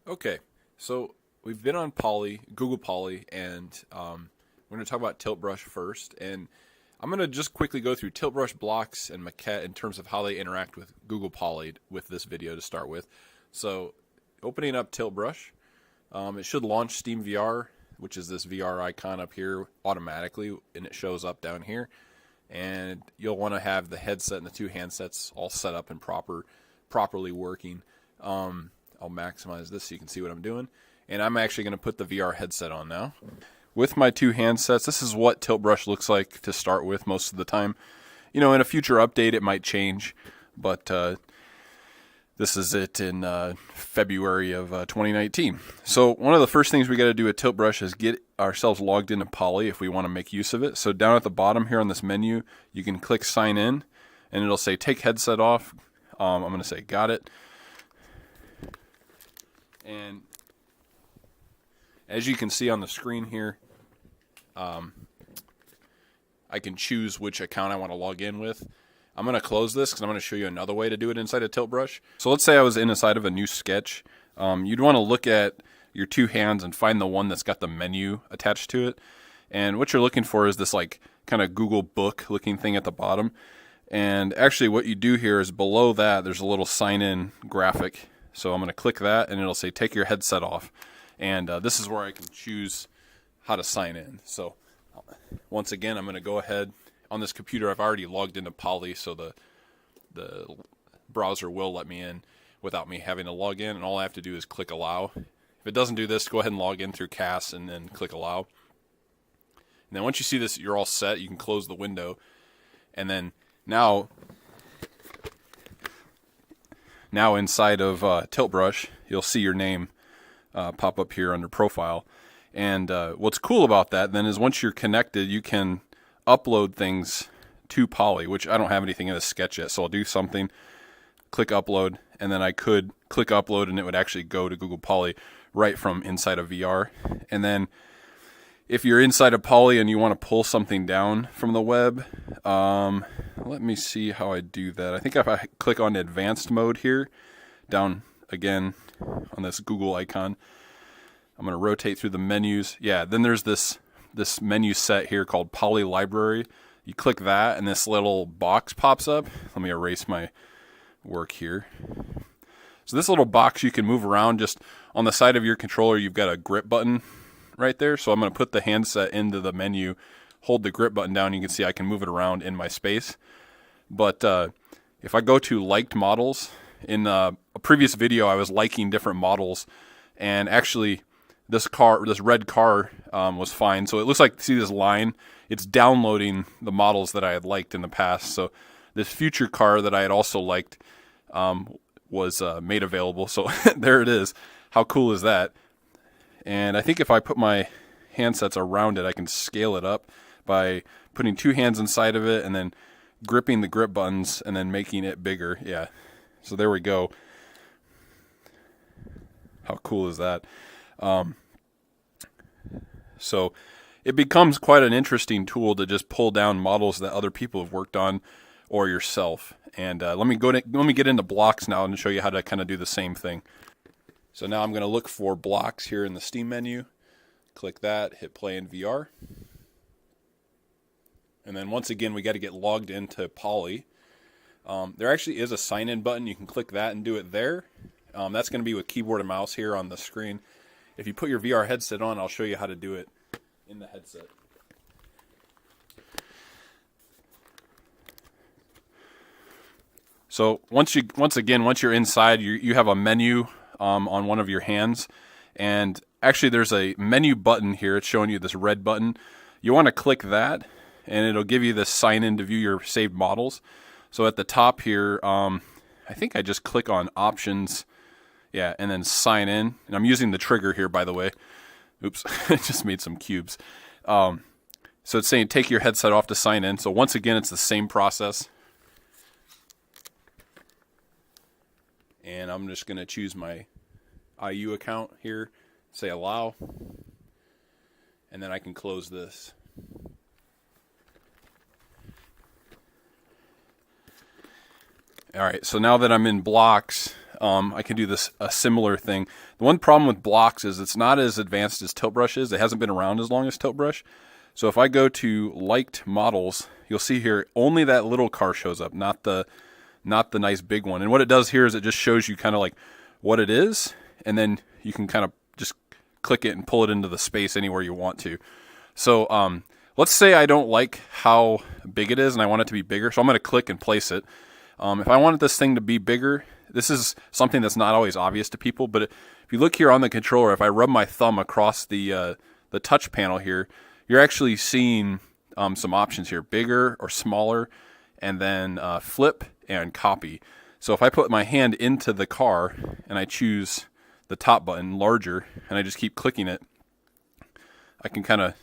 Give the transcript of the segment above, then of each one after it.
Okay, so we've been on Poly, Google Poly, and we're going to talk about TiltBrush first. And I'm going to just quickly go through TiltBrush blocks and Maquette in terms of how they interact with Google Poly with this video to start with. So, opening up TiltBrush, it should launch Steam VR, which is this VR icon up here automatically, and it shows up down here. And you'll want to have the headset and the two handsets all set up and properly working. I'll maximize this so you can see what I'm doing. And I'm actually going to put the VR headset on now. With my two handsets, this is what TiltBrush looks like to start with most of the time. You know, in a future update it might change, but this is it in February of 2019. So one of the first things we got to do at TiltBrush is get ourselves logged into Poly if we want to make use of it. So down at the bottom here on this menu, you can click sign in, and it'll say take headset off. I'm going to say got it. And as you can see on the screen here, I can choose which account I want to log in with. I'm going to close this because I'm going to show you another way to do it inside of TiltBrush. So let's say I was inside of a new sketch. You'd want to look at your two hands and find the one that's got the menu attached to it. And what you're looking for is this like kind of Google book looking thing at the bottom. And actually what you do here is below that there's a little sign in graphic. So I'm going to click that and it'll say take your headset off. And this is where I can choose how to sign in. So once again, I'm going to go ahead. On this computer, I've already logged into Poly, so the browser will let me in without me having to log in. And all I have to do is click allow. If it doesn't do this, go ahead and log in through CAS and then click allow. And then once you see this, you're all set. You can close the window. And then now inside of TiltBrush, you'll see your name pop up here under profile. And what's cool about that then is once you're connected, you can upload things to Poly, which I don't have anything in this sketch yet. So I'll do something, click upload, and then I could click upload and it would actually go to Google Poly right from inside of VR. And then if you're inside of Poly and you want to pull something down from the web, let me see how I do that. I think if I click on advanced mode here, down again on this Google icon, I'm going to rotate through the menus. Yeah, then there's this menu set here called Poly Library. You click that and this little box pops up. Let me erase my work here. So this little box you can move around. Just on the side of your controller, you've got a grip button right there. So I'm going to put the handset into the menu, hold the grip button down. You can see I can move it around in my space. But if I go to liked models, in a previous video I was liking different models, and actually this red car was fine. So it looks like, see this line? It's downloading the models that I had liked in the past. So this future car that I had also liked was made available. So there it is. How cool is that? And I think if I put my handsets around it, I can scale it up by putting two hands inside of it and then gripping the grip buttons and then making it bigger. Yeah. So there we go. How cool is that? So it becomes quite an interesting tool to just pull down models that other people have worked on or yourself. And let me get into blocks now and show you how to kind of do the same thing. So now I'm going to look for blocks here in the Steam menu. Click that, hit play in VR. And then once again, we got to get logged into Poly. There actually is a sign in button. You can click that and do it there. That's going to be with keyboard and mouse here on the screen. If you put your VR headset on, I'll show you how to do it in the headset. So once you're inside, you have a menu on one of your hands, and actually there's a menu button here. It's showing you this red button. You want to click that, and it'll give you this sign in to view your saved models. So at the top here, I think I just click on options. Yeah, and then sign in. And I'm using the trigger here, by the way. Oops, I just made some cubes. So it's saying take your headset off to sign in. So once again, it's the same process. And I'm just going to choose my IU account here, say allow, and then I can close this. All right, so now that I'm in blocks, I can do this a similar thing. The one problem with blocks is it's not as advanced as TiltBrush is. It hasn't been around as long as TiltBrush. So if I go to liked models, you'll see here only that little car shows up, not the nice big one. And what it does here is it just shows you kind of like what it is, and then you can kind of just click it and pull it into the space anywhere you want to. So let's say I don't like how big it is and I want it to be bigger. So I'm going to click and place it. If I wanted this thing to be bigger, this is something that's not always obvious to people, but if you look here on the controller, if I rub my thumb across the touch panel here, you're actually seeing some options here, bigger or smaller, and then flip and copy. So if I put my hand into the car and I choose the top button, larger, and I just keep clicking it, I can kind of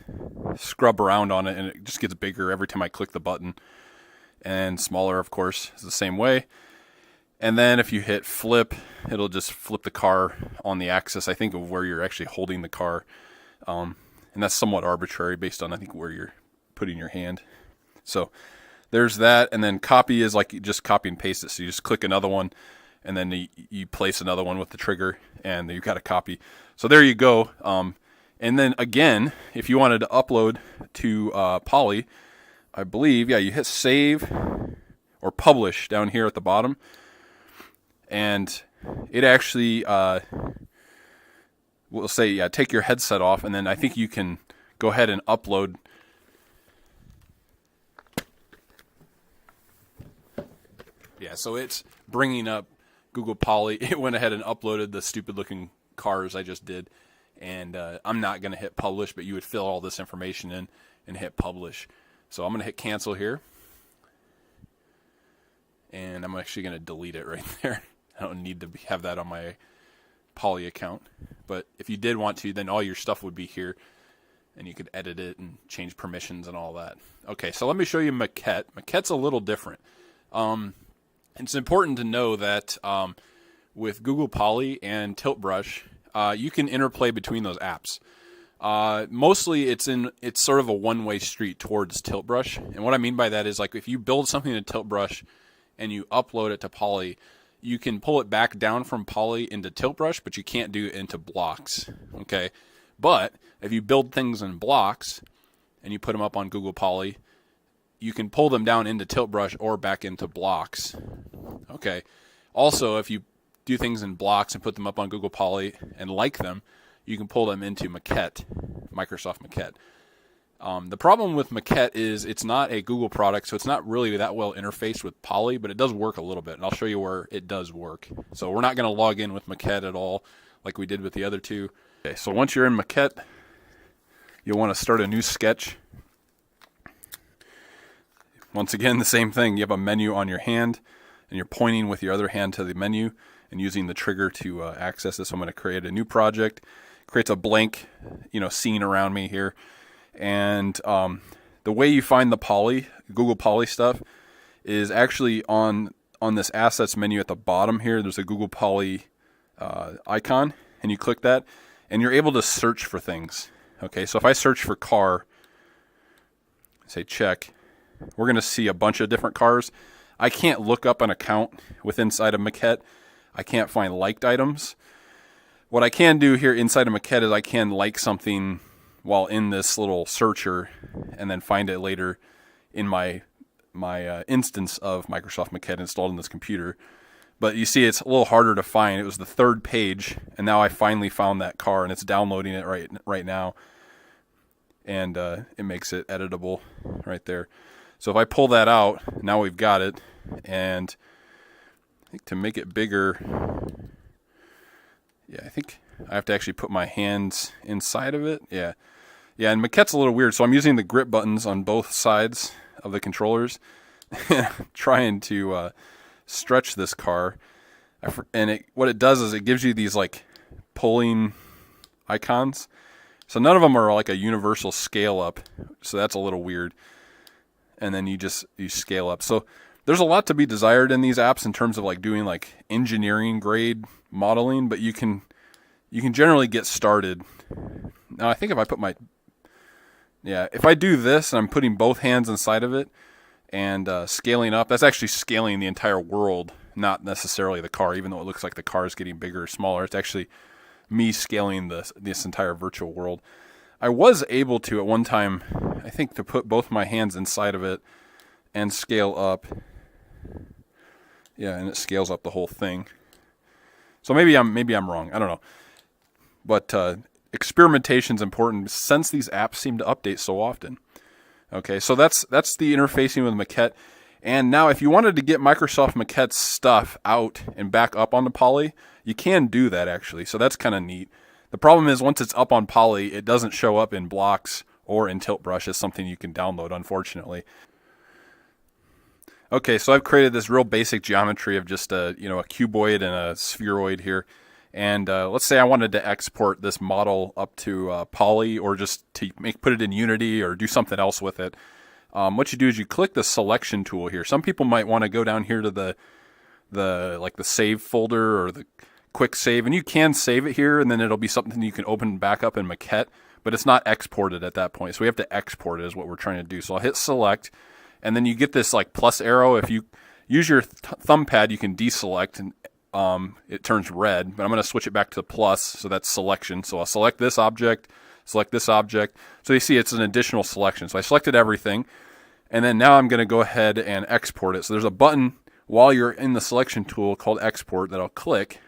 scrub around on it and it just gets bigger every time I click the button. And smaller, of course, is the same way. And then if you hit flip, it'll just flip the car on the axis, I think, of where you're actually holding the car. And that's somewhat arbitrary based on, I think, where you're putting your hand. So there's that. And then copy is like you just copy and paste it. So you just click another one, and then you place another one with the trigger, and you've got a copy. So there you go. And then again, if you wanted to upload to Poly, I believe, yeah, you hit save or publish down here at the bottom, and it actually will say, yeah, take your headset off, and then I think you can go ahead and upload. Yeah, so it's bringing up Google Poly. It went ahead and uploaded the stupid looking cars I just did, and I'm not going to hit publish, but you would fill all this information in and hit publish. So I'm going to hit cancel here, and I'm actually going to delete it right there. I don't need to have that on my Poly account, but if you did want to, then all your stuff would be here, and you could edit it and change permissions and all that. Okay, so let me show you Maquette. Maquette's a little different. It's important to know that with Google Poly and TiltBrush, you can interplay between those apps. Mostly it's sort of a one-way street towards TiltBrush. And what I mean by that is, like, if you build something in TiltBrush and you upload it to Poly, you can pull it back down from Poly into TiltBrush, but you can't do it into blocks. Okay. But if you build things in blocks and you put them up on Google Poly, you can pull them down into TiltBrush or back into blocks. Okay. Also, if you do things in blocks and put them up on Google Poly and like them, you can pull them into Maquette, Microsoft Maquette. The problem with Maquette is it's not a Google product, so it's not really that well interfaced with Poly, but it does work a little bit, and I'll show you where it does work. So we're not going to log in with Maquette at all like we did with the other two. Okay, so once you're in Maquette, you'll want to start a new sketch. Once again, the same thing. You have a menu on your hand, and you're pointing with your other hand to the menu and using the trigger to access this. So I'm going to create a new project. Creates a blank, scene around me here. And the way you find the Poly, Google Poly stuff, is actually on this assets menu at the bottom here. There's a Google Poly icon, and you click that, and you're able to search for things. Okay, so if I search for car, say check, we're going to see a bunch of different cars. I can't look up an account inside of Maquette. I can't find liked items. What I can do here inside of Maquette is I can like something while in this little searcher and then find it later in my instance of Microsoft Maquette installed in this computer. But you see, it's a little harder to find. It was the third page, and now I finally found that car, and it's downloading it right now. And it makes it editable right there. So if I pull that out, now we've got it. And I think to make it bigger, I think I have to actually put my hands inside of it. Yeah, and Maquette's a little weird. So I'm using the grip buttons on both sides of the controllers, trying to stretch this car. And what it does is it gives you these like pulling icons. So none of them are like a universal scale up. So that's a little weird. And then you scale up. So there's a lot to be desired in these apps in terms of like doing like engineering grade modeling, but you can generally get started. Now I think if I put if I do this and I'm putting both hands inside of it and scaling up, that's actually scaling the entire world not necessarily the car, even though it looks like the car is getting bigger or smaller. It's actually me scaling this entire virtual world. I was able to at one time, I think, to put both my hands inside of it and scale up. Yeah, and it scales up the whole thing. So maybe I'm wrong. I don't know. But experimentation is important since these apps seem to update so often. Okay, so that's the interfacing with Maquette. And now if you wanted to get Microsoft Maquette's stuff out and back up on the Poly, you can do that actually. So that's kind of neat. The problem is once it's up on Poly, it doesn't show up in blocks or in TiltBrush as something you can download, unfortunately. Okay, so I've created this real basic geometry of just a cuboid and a spheroid here. And let's say I wanted to export this model up to Poly, or just to put it in Unity or do something else with it. What you do is you click the selection tool here. Some people might want to go down here to the save folder or the quick save, and you can save it here, and then it'll be something you can open back up in Maquette, but it's not exported at that point. So we have to export it is what we're trying to do. So I'll hit select, and then you get this like plus arrow. If you use your thumb pad, you can deselect, and it turns red, but I'm going to switch it back to plus, so that's selection. So I'll select this object, select this object. So you see it's an additional selection. So I selected everything, and then now I'm going to go ahead and export it. So there's a button while you're in the selection tool called export that I'll click.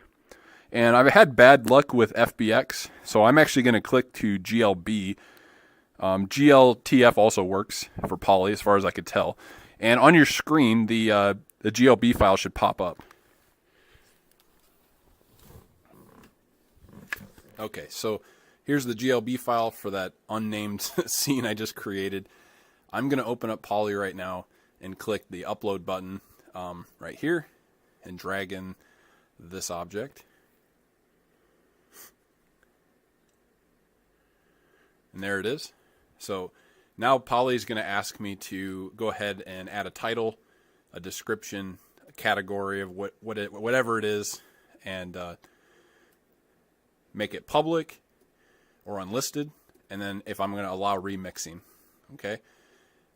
And I've had bad luck with FBX, so I'm actually going to click to GLB. GLTF also works for Poly as far as I could tell. And on your screen, the GLB file should pop up. Okay, so here's the GLB file for that unnamed scene I just created. I'm going to open up Poly right now and click the upload button right here and drag in this object. And there it is. So now Poly is going to ask me to go ahead and add a title, a description, a category of whatever it is, and make it public or unlisted, and then if I'm going to allow remixing. Okay.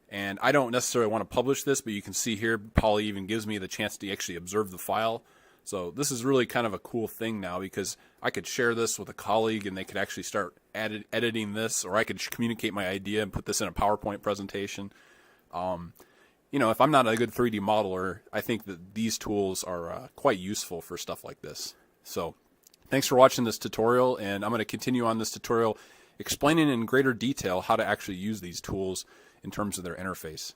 And I don't necessarily want to publish this, but you can see here Poly even gives me the chance to actually observe the file. So this is really kind of a cool thing now, because I could share this with a colleague and they could actually start editing this, or I could communicate my idea and put this in a PowerPoint presentation. If I'm not a good 3D modeler, I think that these tools are quite useful for stuff like this. So thanks for watching this tutorial, and I'm going to continue on this tutorial explaining in greater detail how to actually use these tools in terms of their interface.